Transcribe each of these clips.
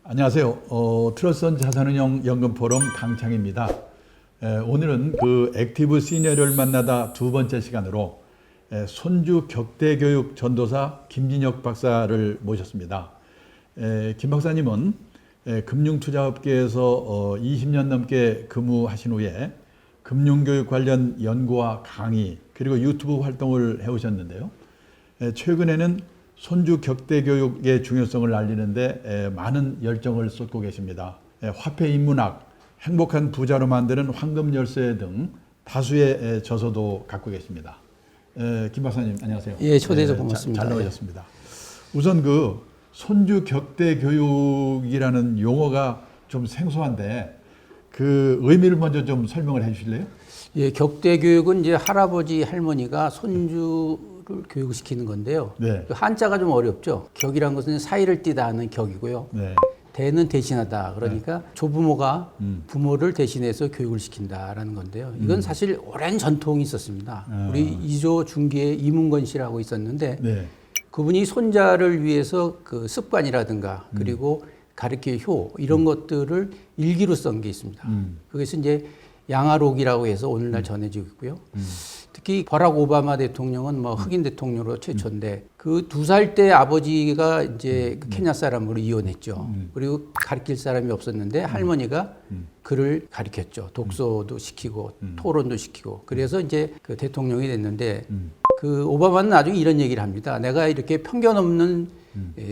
안녕하세요. 트러스트 자산운용 연금 포럼 강창입니다. 오늘은 그 액티브 시니어를 만나다 두 번째 시간으로 손주 격대교육 전도사 김진혁 박사를 모셨습니다. 김 박사님은 금융투자업계에서 20년 넘게 근무하신 후에 금융교육 관련 연구와 강의 그리고 유튜브 활동을 해오셨는데요. 최근에는 손주 격대교육의 중요성을 알리는데 많은 열정을 쏟고 계십니다. 화폐 인문학, 행복한 부자로 만드는 황금 열쇠 등 다수의 저서도 갖고 계십니다. 김 박사님 안녕하세요. 예, 초대해서 고맙습니다. 잘 나오셨습니다. 우선 그 손주 격대교육이라는 용어가 좀 생소한데 그 의미를 먼저 좀 설명을 해주실래요? 예, 격대교육은 이제 할아버지 할머니가 손주를 교육을 시키는 건데요. 네. 한자가 좀 어렵죠. 격이란 것은 사이를 띠다 하는 격이고요. 네. 대는 대신하다. 그러니까 조부모가 부모를 대신해서 교육을 시킨다라는 건데요. 이건 사실 오랜 전통이 있었습니다. 우리 이조 중기의 이문건 씨라고 있었는데 네. 그분이 손자를 위해서 그 습관이라든가 그리고 가르칠 효 이런 것들을 일기로 쓴 게 있습니다. 그것이 이제 양아록이라고 해서 오늘날 전해지고 있고요. 특히 버락 오바마 대통령은 뭐 흑인 대통령으로 최초인데 그 2살 때 아버지가 이제 그 케냐 사람으로 이혼했죠. 그리고 가르칠 사람이 없었는데 할머니가 그를 가르쳤죠. 독서도 시키고 토론도 시키고 그래서 이제 그 대통령이 됐는데 그 오바마는 나중에 이런 얘기를 합니다. 내가 이렇게 편견 없는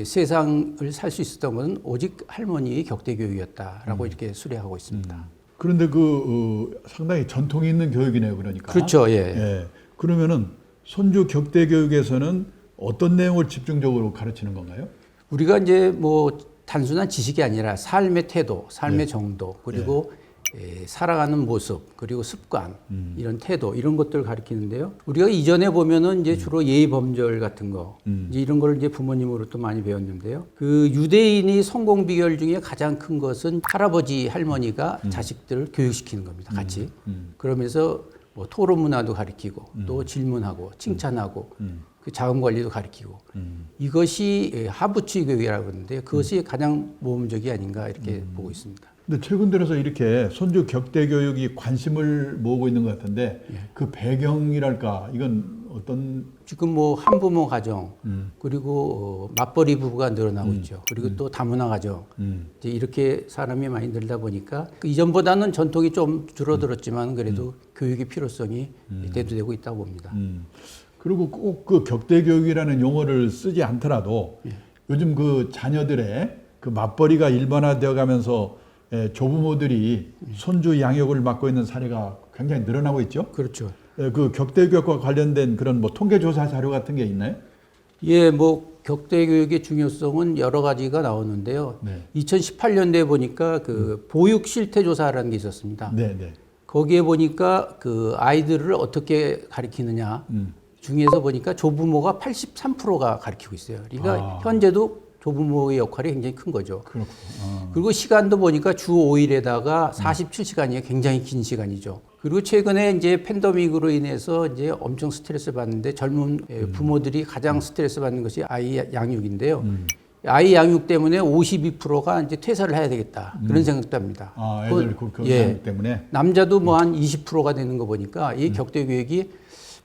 세상을 살 수 있었던 것은 오직 할머니의 격대 교육이었다라고 이렇게 수례하고 있습니다. 그런데 상당히 전통이 있는 교육이네요, 그러니까. 그렇죠, 예. 예. 그러면은 손주 격대 교육에서는 어떤 내용을 집중적으로 가르치는 건가요? 우리가 이제 뭐 단순한 지식이 아니라 삶의 태도, 삶의 정도, 그리고 살아가는 모습, 그리고 습관, 이런 태도, 이런 것들을 가르치는데요. 우리가 이전에 보면은 이제 주로 예의 범절 같은 거, 이제 이런 걸 이제 부모님으로 또 많이 배웠는데요. 그 유대인이 성공 비결 중에 가장 큰 것은 할아버지, 할머니가 자식들을 교육시키는 겁니다. 같이. 그러면서 뭐 토론 문화도 가르치고, 또 질문하고, 칭찬하고, 그 자금 관리도 가르치고, 이것이 하부치 교육이라고 하는데요. 그것이 가장 모범적이 아닌가 이렇게 보고 있습니다. 근데 최근 들어서 이렇게 손주 격대 교육이 관심을 모으고 있는 것 같은데 그 배경이랄까 이건 어떤 지금 뭐 한부모 가정 그리고 맞벌이 부부가 늘어나고 있죠. 그리고 또 다문화 가정 이제 이렇게 사람이 많이 늘다 보니까 그 이전보다는 전통이 좀 줄어들었지만 그래도 교육의 필요성이 대두되고 있다고 봅니다. 그리고 꼭 그 격대 교육이라는 용어를 쓰지 않더라도 요즘 그 자녀들의 그 맞벌이가 일반화되어 가면서 조부모들이 손주 양육을 맡고 있는 사례가 굉장히 늘어나고 있죠. 그렇죠. 그 격대 교육과 관련된 그런 뭐 통계조사 자료 같은 게 있나요? 예, 뭐 격대 교육의 중요성은 여러 가지가 나오는데요. 2018년도에 보니까 그 보육 실태 조사라는 게 있었습니다. 네. 거기에 보니까 그 아이들을 어떻게 가르치느냐 중에서 보니까 조부모가 83%가 가르치고 있어요. 그러니까 현재도 조부모의 역할이 굉장히 큰 거죠. 그렇고. 그리고 시간도 보니까 주 5일에다가 47시간이 굉장히 긴 시간이죠. 그리고 최근에 이제 팬데믹으로 인해서 이제 엄청 스트레스 받는데 젊은 부모들이 가장 스트레스 받는 것이 아이 양육인데요. 아이 양육 때문에 52%가 이제 퇴사를 해야 되겠다. 그런 생각도 합니다. 애들 그 양육 때문에? 남자도 뭐 한 20%가 되는 거 보니까 이 격대 교육이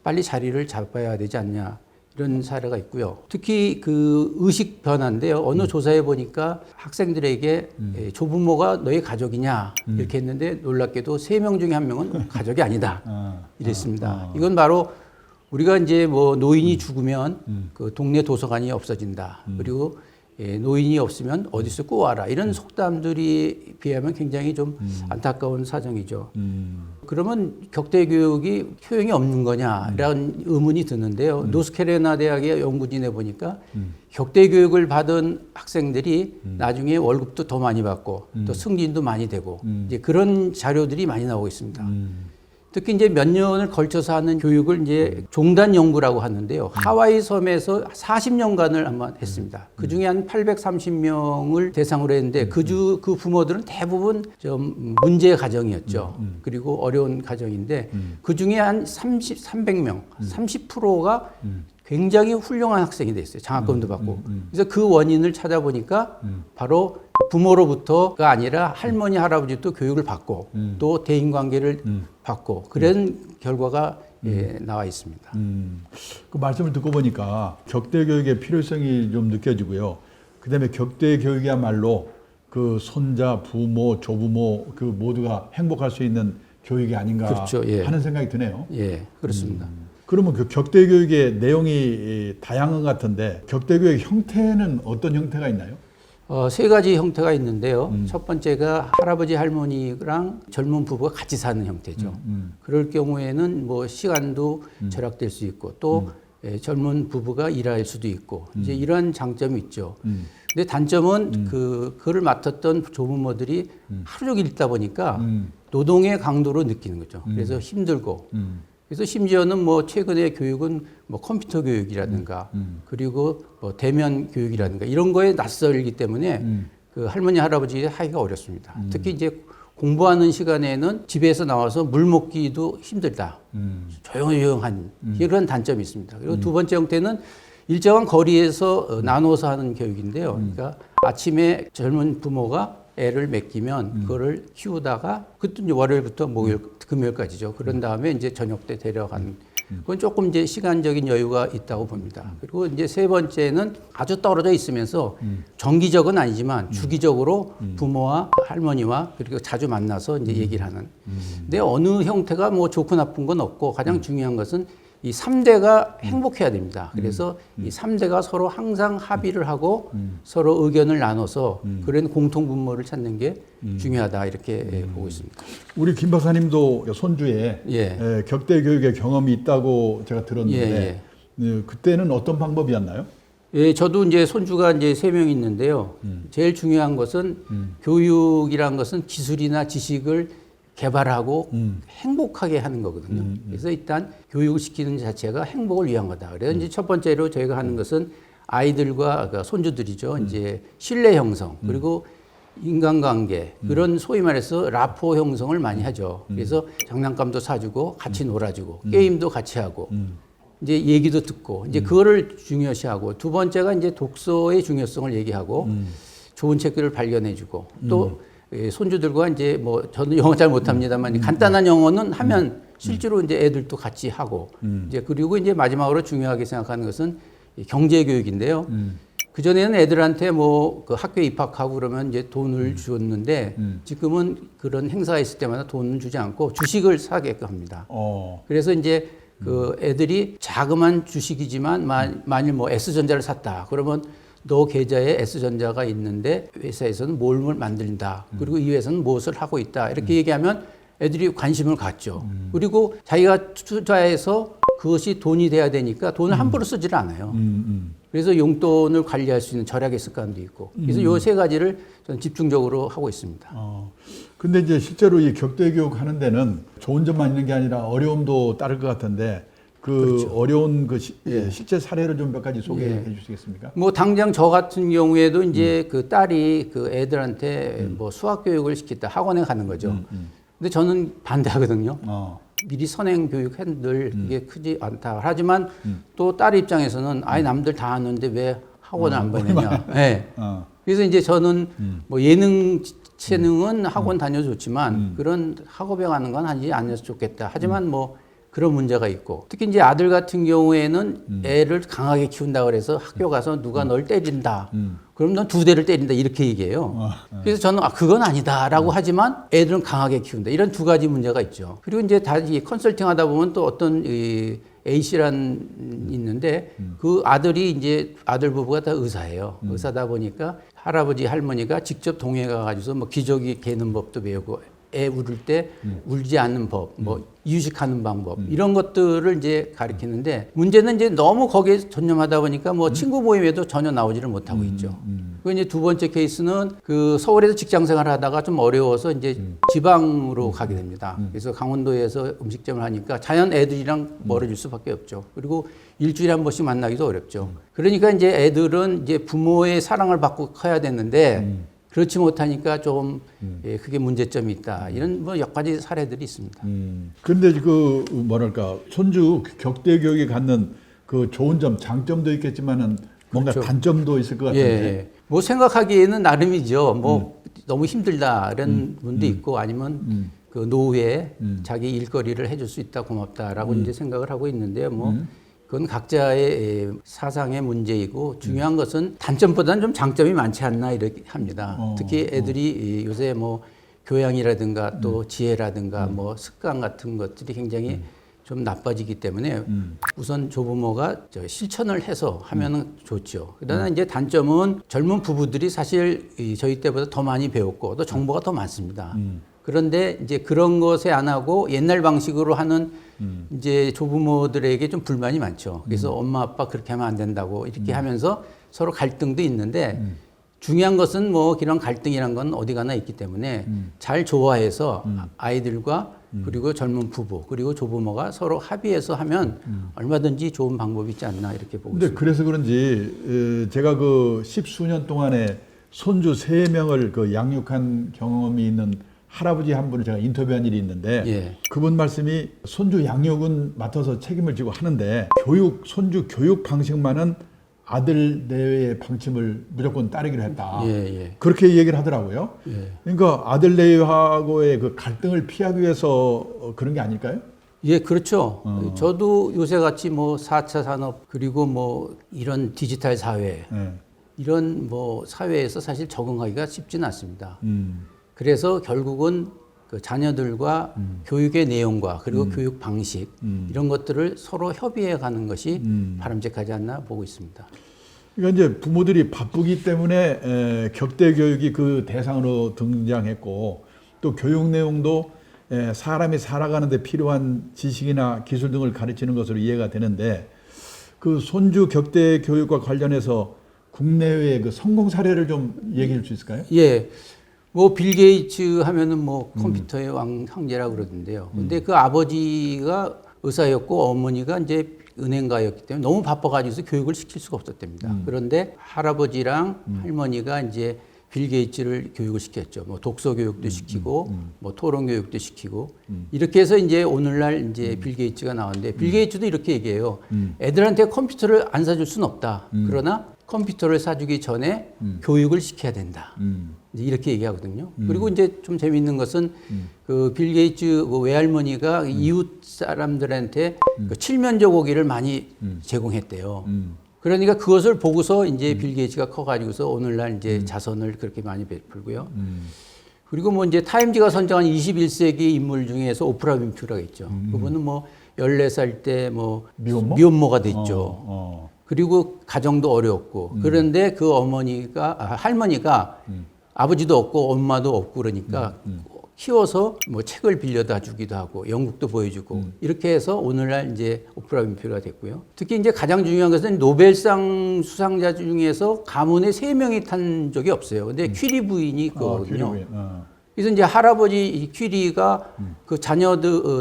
빨리 자리를 잡아야 되지 않냐. 이런 사례가 있고요. 특히 그 의식 변화인데요. 어느 조사에 보니까 학생들에게 조부모가 너의 가족이냐 이렇게 했는데 놀랍게도 3명 중에 1명은 가족이 아니다 이랬습니다. 이건 바로 우리가 이제 뭐 노인이 죽으면 그 동네 도서관이 없어진다. 그리고 노인이 없으면 어디서 구하라 이런 속담들이 비하면 굉장히 좀 안타까운 사정이죠. 그러면 격대 교육이 효용이 없는 거냐라는 의문이 드는데요. 노스캐롤라이나 대학의 연구진에 보니까 격대 교육을 받은 학생들이 나중에 월급도 더 많이 받고 또 승진도 많이 되고 이제 그런 자료들이 많이 나오고 있습니다. 특히 이제 몇 년을 걸쳐서 하는 교육을 이제 종단 연구라고 하는데요. 하와이 섬에서 40년간을 한번 했습니다. 그 중에 한 830명을 대상으로 했는데 그 부모들은 대부분 좀 문제 가정이었죠. 그리고 어려운 가정인데 그 중에 한 300명, 30%가 굉장히 훌륭한 학생이 됐어요. 장학금도 받고. 그래서 그 원인을 찾아보니까 바로 부모로부터가 아니라 할머니, 할아버지도 교육을 받고 또 대인관계를 받고 그런 결과가 나와 있습니다. 그 말씀을 듣고 보니까 격대 교육의 필요성이 좀 느껴지고요. 그다음에 격대 교육이야말로 그 손자, 부모, 조부모 그 모두가 행복할 수 있는 교육이 아닌가 그렇죠. 예. 하는 생각이 드네요. 예, 그렇습니다. 그러면 그 격대 교육의 내용이 다양한 것 같은데 격대 교육 형태는 어떤 형태가 있나요? 세 가지 형태가 있는데요. 첫 번째가 할아버지 할머니랑 젊은 부부가 같이 사는 형태죠. 그럴 경우에는 뭐 시간도 절약될 수 있고 또 젊은 부부가 일할 수도 있고 이제 이런 장점이 있죠. 근데 단점은 그를 맡았던 조부모들이 하루 종일 있다 보니까 노동의 강도로 느끼는 거죠. 그래서 힘들고 그래서 심지어는 뭐 최근의 교육은 뭐 컴퓨터 교육이라든가 그리고 뭐 대면 교육이라든가 이런 거에 낯설기 때문에 그 할머니 할아버지 하기가 어렵습니다. 특히 이제 공부하는 시간에는 집에서 나와서 물 먹기도 힘들다. 조용한 이런 단점이 있습니다. 그리고 두 번째 형태는 일정한 거리에서 나눠서 하는 교육인데요. 그러니까 아침에 젊은 부모가 애를 맡기면 그거를 키우다가 그것도 이제 월요일부터 목요일, 금요일까지죠. 그런 다음에 이제 저녁 때 데려가는 그건 조금 이제 시간적인 여유가 있다고 봅니다. 그리고 이제 세 번째는 아주 떨어져 있으면서 정기적은 아니지만 주기적으로 부모와 할머니와 그리고 자주 만나서 이제 얘기를 하는. 근데 어느 형태가 뭐 좋고 나쁜 건 없고 가장 중요한 것은 이 3대가 행복해야 됩니다. 그래서 이 3대가 서로 항상 합의를 하고 서로 의견을 나눠서 그런 공통 분모를 찾는 게 중요하다 이렇게 보고 있습니다. 우리 김 박사님도 손주에 예. 격대 교육의 경험이 있다고 제가 들었는데 그때는 어떤 방법이었나요? 예, 저도 이제 손주가 이제 3명 있는데요. 제일 중요한 것은 교육이란 것은 기술이나 지식을 개발하고 행복하게 하는 거거든요. 그래서 일단 교육을 시키는 자체가 행복을 위한 거다. 그래서 이제 첫 번째로 저희가 하는 것은 아이들과 그러니까 손주들이죠. 이제 신뢰 형성 그리고 인간관계 그런 소위 말해서 라포 형성을 많이 하죠. 그래서 장난감도 사주고 같이 놀아주고 게임도 같이 하고 이제 얘기도 듣고 이제 그거를 중요시하고 두 번째가 이제 독서의 중요성을 얘기하고 좋은 책들을 발견해주고 또 손주들과 이제 뭐 저는 영어 잘 못합니다만 간단한 영어는 하면 실제로 이제 애들도 같이 하고 이제 그리고 이제 마지막으로 중요하게 생각하는 것은 경제 교육인데요. 그 전에는 애들한테 뭐 그 학교에 입학하고 그러면 이제 돈을 줬는데 지금은 그런 행사가 있을 때마다 돈을 주지 않고 주식을 사게끔 합니다. 그래서 이제 그 애들이 자그마한 주식이지만 만일 뭐 S전자를 샀다 그러면 너 계좌에 S전자가 있는데 회사에서는 뭘 만든다. 그리고 이 회사는 무엇을 하고 있다. 이렇게 얘기하면 애들이 관심을 갖죠. 그리고 자기가 투자해서 그것이 돈이 돼야 되니까 돈을 함부로 쓰지를 않아요. 그래서 용돈을 관리할 수 있는 절약의 습관도 있고. 그래서 이 세 가지를 저는 집중적으로 하고 있습니다. 근데 이제 실제로 이 격대 교육 하는 데는 좋은 점만 있는 게 아니라 어려움도 따를 것 같은데 그 그렇죠. 어려운 그 실제 사례를 좀 몇 가지 소개해 주시겠습니까? 뭐 당장 저 같은 경우에도 이제 그 딸이 그 애들한테 뭐 수학 교육을 시켰다 학원에 가는 거죠. 근데 저는 반대하거든요. 미리 선행 교육 한들 그게 크지 않다. 하지만 또 딸 입장에서는 아예 남들 다 하는데 왜 학원을 안 보내냐. 네. 그래서 이제 저는 뭐 예능 재능은 학원 다녀도 좋지만 그런 학업에 가는 건 하지 않아서 좋겠다. 하지만 뭐 그런 문제가 있고 특히 이제 아들 같은 경우에는 애를 강하게 키운다 그래서 학교 가서 누가 널 때린다. 그럼 넌 2대를 때린다 이렇게 얘기해요. 그래서 저는 그건 아니다라고 하지만 애들은 강하게 키운다. 이런 두 가지 문제가 있죠. 그리고 이제 다시 컨설팅 하다 보면 또 어떤 A씨란 있는데 그 아들이 이제 아들 부부가 다 의사예요. 의사다 보니까 할아버지 할머니가 직접 동해 가가지고서 뭐 기저귀 개는 법도 배우고 애 울을 때 울지 않는 법, 뭐 이유식하는 방법 이런 것들을 이제 가르치는데 문제는 이제 너무 거기에 전념하다 보니까 뭐 친구 모임에도 전혀 나오지를 못하고 있죠. 그리고 이제 두 번째 케이스는 그 서울에서 직장생활을 하다가 좀 어려워서 이제 지방으로 가게 됩니다. 그래서 강원도에서 음식점을 하니까 자연 애들이랑 멀어질 수밖에 없죠. 그리고 일주일에 한 번씩 만나기도 어렵죠. 그러니까 이제 애들은 이제 부모의 사랑을 받고 커야 되는데 그렇지 못하니까 좀 그게 문제점이 있다. 이런 뭐 몇 가지 사례들이 있습니다. 근데 그 뭐랄까 손주 격대 교육에 갖는 그 좋은 점, 장점도 있겠지만은 뭔가 그렇죠. 단점도 있을 것 예, 같은데. 예. 뭐 생각하기에는 나름이죠. 뭐 너무 힘들다 이런 분도 있고 아니면 그 노후에 자기 일거리를 해줄 수 있다 고맙다라고 이제 생각을 하고 있는데요. 뭐 그건 각자의 사상의 문제이고 중요한 것은 단점보다는 좀 장점이 많지 않나 이렇게 합니다. 특히 애들이 요새 뭐 교양이라든가 또 지혜라든가 뭐 습관 같은 것들이 굉장히 좀 나빠지기 때문에 우선 조부모가 실천을 해서 하면은 좋죠. 그러나 이제 단점은 젊은 부부들이 사실 저희 때보다 더 많이 배웠고 또 정보가 더 많습니다. 그런데 이제 그런 것에 안 하고 옛날 방식으로 하는 이제 조부모들에게 좀 불만이 많죠. 그래서 엄마 아빠 그렇게 하면 안 된다고 이렇게 하면서 서로 갈등도 있는데 중요한 것은 뭐 이런 갈등이란 건 어디 가나 있기 때문에 잘 조화해서 아이들과 그리고 젊은 부부 그리고 조부모가 서로 합의해서 하면 얼마든지 좋은 방법이 있지 않나 이렇게 보고 근데 있습니다. 그래서 그런지 제가 그 십수년 동안에 손주 3명을 그 양육한 경험이 있는 할아버지 한 분을 제가 인터뷰한 일이 있는데 예. 그분 말씀이 손주 양육은 맡아서 책임을 지고 하는데 손주 교육 방식만은 아들 내외의 방침을 무조건 따르기로 했다. 예, 예. 그렇게 얘기를 하더라고요. 예. 그러니까 아들 내외하고의 그 갈등을 피하기 위해서 그런 게 아닐까요? 예, 그렇죠. 저도 요새 같이 뭐 4차 산업 그리고 뭐 이런 디지털 사회 네. 이런 뭐 사회에서 사실 적응하기가 쉽지는 않습니다. 그래서 결국은 그 자녀들과 교육의 내용과 그리고 교육 방식 이런 것들을 서로 협의해 가는 것이 바람직하지 않나 보고 있습니다. 그러니까 이제 부모들이 바쁘기 때문에 격대 교육이 그 대상으로 등장했고 또 교육 내용도 사람이 살아가는 데 필요한 지식이나 기술 등을 가르치는 것으로 이해가 되는데 그 손주 격대 교육과 관련해서 국내외의 그 성공 사례를 좀 얘기해 줄 수 있을까요? 예. 뭐 빌 게이츠 하면은 뭐 컴퓨터의 황제라고 그러던데요. 근데 그 아버지가 의사였고 어머니가 이제 은행가였기 때문에 너무 바빠가지고 교육을 시킬 수가 없었답니다. 그런데 할아버지랑 할머니가 이제 빌 게이츠를 교육을 시켰죠. 뭐 독서 교육도 시키고, 뭐 토론 교육도 시키고, 이렇게 해서 이제 오늘날 이제 빌 게이츠가 나왔는데, 빌 게이츠도 이렇게 얘기해요. 애들한테 컴퓨터를 안 사줄 수는 없다. 그러나 컴퓨터를 사주기 전에 교육을 시켜야 된다. 이제 이렇게 얘기하거든요. 그리고 이제 좀 재미있는 것은 그 빌 게이츠 그 외할머니가 이웃 사람들한테 그 칠면조 고기를 많이 제공했대요. 그러니까 그것을 보고서 이제 빌 게이츠가 커가지고서 오늘날 이제 자선을 그렇게 많이 베풀고요. 그리고 뭐 이제 타임지가 선정한 21세기 인물 중에서 오프라 윈프리가 있죠. 그분은 뭐 14살 때 뭐 미혼모가 됐죠. 그리고 가정도 어려웠고 그런데 그 할머니가 아버지도 없고 엄마도 없고 그러니까 키워서 뭐 책을 빌려다 주기도 하고 연극도 보여주고 이렇게 해서 오늘날 이제 오프라 윈프리가 됐고요. 특히 이제 가장 중요한 것은 노벨상 수상자 중에서 가문에 3명이 탄 적이 없어요. 근데 퀴리 부인이 있거든요. 그래서 이제 할아버지 퀴리가 그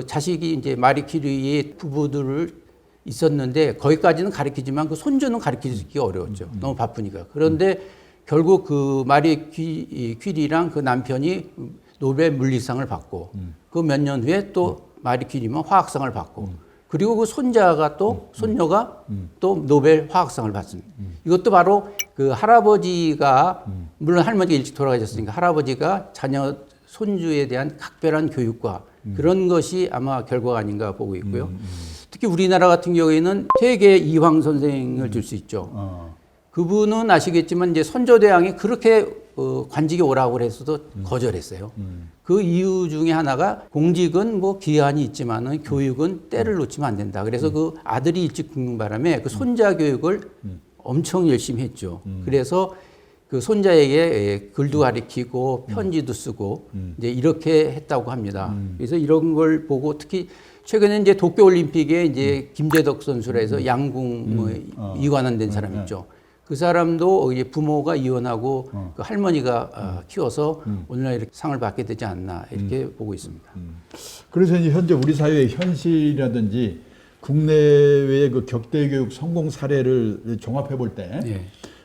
자식이 이제 마리 퀴리의 부부들을 있었는데 거기까지는 가르치지만 그 손주는 가르치기 어려웠죠. 너무 바쁘니까. 그런데 결국 그 마리 퀴리랑 그 남편이 노벨 물리상을 받고 그 몇 년 후에 또 마리 퀴리만 화학상을 받고 그리고 그 손녀가 또 노벨 화학상을 받습니다. 이것도 바로 그 할아버지가 물론 할머니가 일찍 돌아가셨으니까 할아버지가 손주에 대한 각별한 교육과 그런 것이 아마 결과가 아닌가 보고 있고요. 특히 우리나라 같은 경우에는 퇴계 이황 선생을 들 수 있죠. 그분은 아시겠지만 이제 선조대왕이 그렇게 관직에 오라고 해서도 거절했어요. 그 이유 중에 하나가 공직은 뭐 기한이 있지만은 교육은 때를 놓치면 안 된다. 그래서 그 아들이 일찍 죽는 바람에 그 손자 교육을 엄청 열심히 했죠. 그래서 그 손자에게 글도 가르치고 편지도 쓰고 이제 이렇게 했다고 합니다. 그래서 이런 걸 보고 특히 최근에 이제 도쿄올림픽에 이제 김재덕 선수라 해서 양궁 이관한 사람 있죠. 그 사람도 이제 부모가 이혼하고 그 할머니가 키워서 오늘날 이렇게 상을 받게 되지 않나 이렇게 보고 있습니다. 그래서 이제 현재 우리 사회의 현실이라든지 국내외의 그 격대 교육 성공 사례를 종합해 볼 때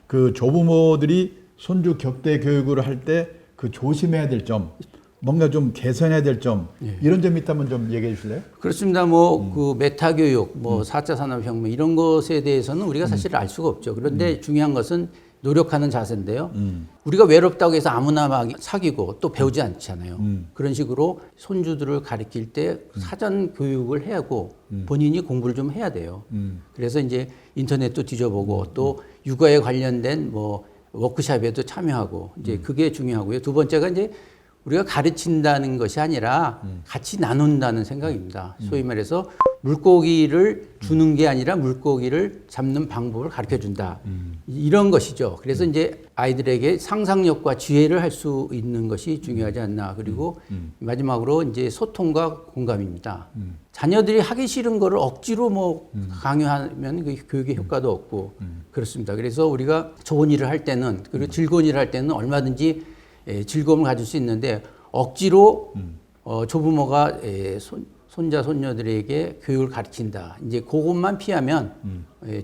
그 조부모들이 손주 격대 교육을 할 때 그 조심해야 될 점 뭔가 좀 개선해야 될 점 이런 점이 있다면 좀 얘기해 주실래요? 그렇습니다. 뭐 그 메타 교육, 뭐 4차 산업혁명 이런 것에 대해서는 우리가 사실 알 수가 없죠. 그런데 중요한 것은 노력하는 자세인데요. 우리가 외롭다고 해서 아무나 막 사귀고 또 배우지 않잖아요. 그런 식으로 손주들을 가르칠 때 사전 교육을 해야 하고 본인이 공부를 좀 해야 돼요. 그래서 이제 인터넷도 뒤져보고 또 육아에 관련된 뭐 워크숍에도 참여하고 이제 그게 중요하고요. 두 번째가 이제 우리가 가르친다는 것이 아니라 같이 나눈다는 생각입니다. 소위 말해서 물고기를 주는 게 아니라 물고기를 잡는 방법을 가르쳐 준다. 이런 것이죠. 그래서 이제 아이들에게 상상력과 지혜를 할 수 있는 것이 중요하지 않나. 그리고 마지막으로 이제 소통과 공감입니다. 자녀들이 하기 싫은 거를 억지로 뭐 강요하면 그 교육의 효과도 없고 그렇습니다. 그래서 우리가 좋은 일을 할 때는 그리고 즐거운 일을 할 때는 얼마든지 즐거움을 가질 수 있는데 억지로 조부모가 손자 손녀들에게 교육을 가르친다. 이제 그것만 피하면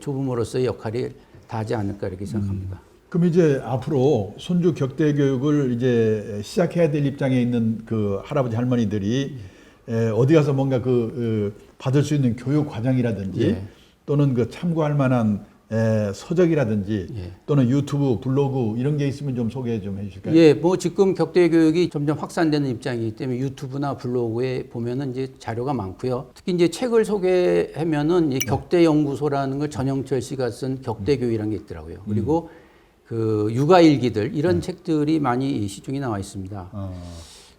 조부모로서의 역할이 다하지 않을까 이렇게 생각합니다. 그럼 이제 앞으로 손주 격대 교육을 이제 시작해야 될 입장에 있는 그 할아버지 할머니들이 어디 가서 뭔가 받을 수 있는 교육 과정이라든지 또는 그 참고할 만한 서적이라든지 또는 유튜브, 블로그 이런 게 있으면 좀 소개 좀 해주실까요? 예, 뭐 지금 격대 교육이 점점 확산되는 입장이기 때문에 유튜브나 블로그에 보면은 이제 자료가 많고요. 특히 이제 책을 소개하면은 이 격대 연구소라는 걸 전영철 씨가 쓴 격대 교육이라는 게 있더라고요. 그리고 그 육아 일기들 이런 책들이 많이 시중에 나와 있습니다.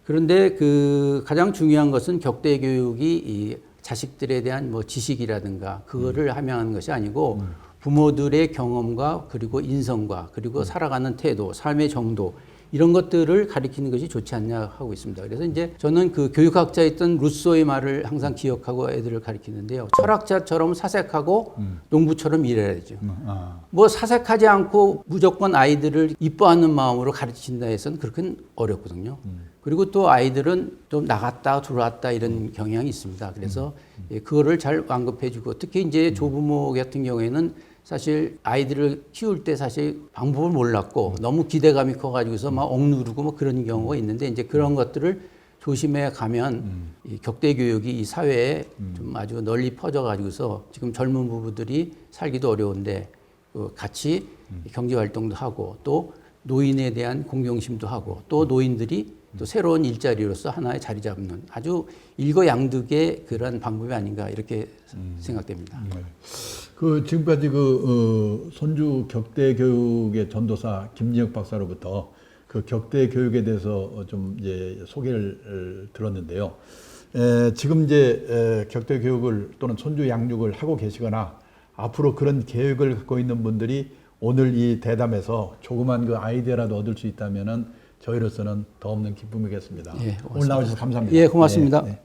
그런데 그 가장 중요한 것은 격대 교육이 이 자식들에 대한 뭐 지식이라든가 그거를 함양하는 것이 아니고 부모들의 경험과 그리고 인성과 그리고 살아가는 태도, 삶의 정도 이런 것들을 가리키는 것이 좋지 않냐 하고 있습니다. 그래서 이제 저는 그 교육학자였던 루소의 말을 항상 기억하고 애들을 가리키는데요. 철학자처럼 사색하고 농부처럼 일해야 되죠. 뭐 사색하지 않고 무조건 아이들을 이뻐하는 마음으로 가르친다 해서는 그렇게 어렵거든요. 그리고 또 아이들은 좀 나갔다 들어왔다 이런 경향이 있습니다. 그래서 그거를 잘 완급해주고 특히 이제 조부모 같은 경우에는 사실 아이들을 키울 때 사실 방법을 몰랐고 너무 기대감이 커가지고서 막 억누르고 뭐 그런 경우가 있는데 이제 그런 것들을 조심해 가면 이 격대 교육이 이 사회에 좀 아주 널리 퍼져가지고서 지금 젊은 부부들이 살기도 어려운데 같이 경제 활동도 하고 또 노인에 대한 공경심도 하고 또 노인들이 또 새로운 일자리로서 하나의 자리 잡는 아주 일거양득의 그런 방법이 아닌가 이렇게 생각됩니다. 그 지금까지 손주 격대 교육의 전도사 김진혁 박사로부터 그 격대 교육에 대해서 좀 이제 소개를 들었는데요. 지금 이제 격대 교육을 또는 손주 양육을 하고 계시거나 앞으로 그런 계획을 갖고 있는 분들이 오늘 이 대담에서 조그만 그 아이디어라도 얻을 수 있다면은 저희로서는 더 없는 기쁨이겠습니다. 예, 오늘 나와주셔서 감사합니다. 예, 고맙습니다. 네.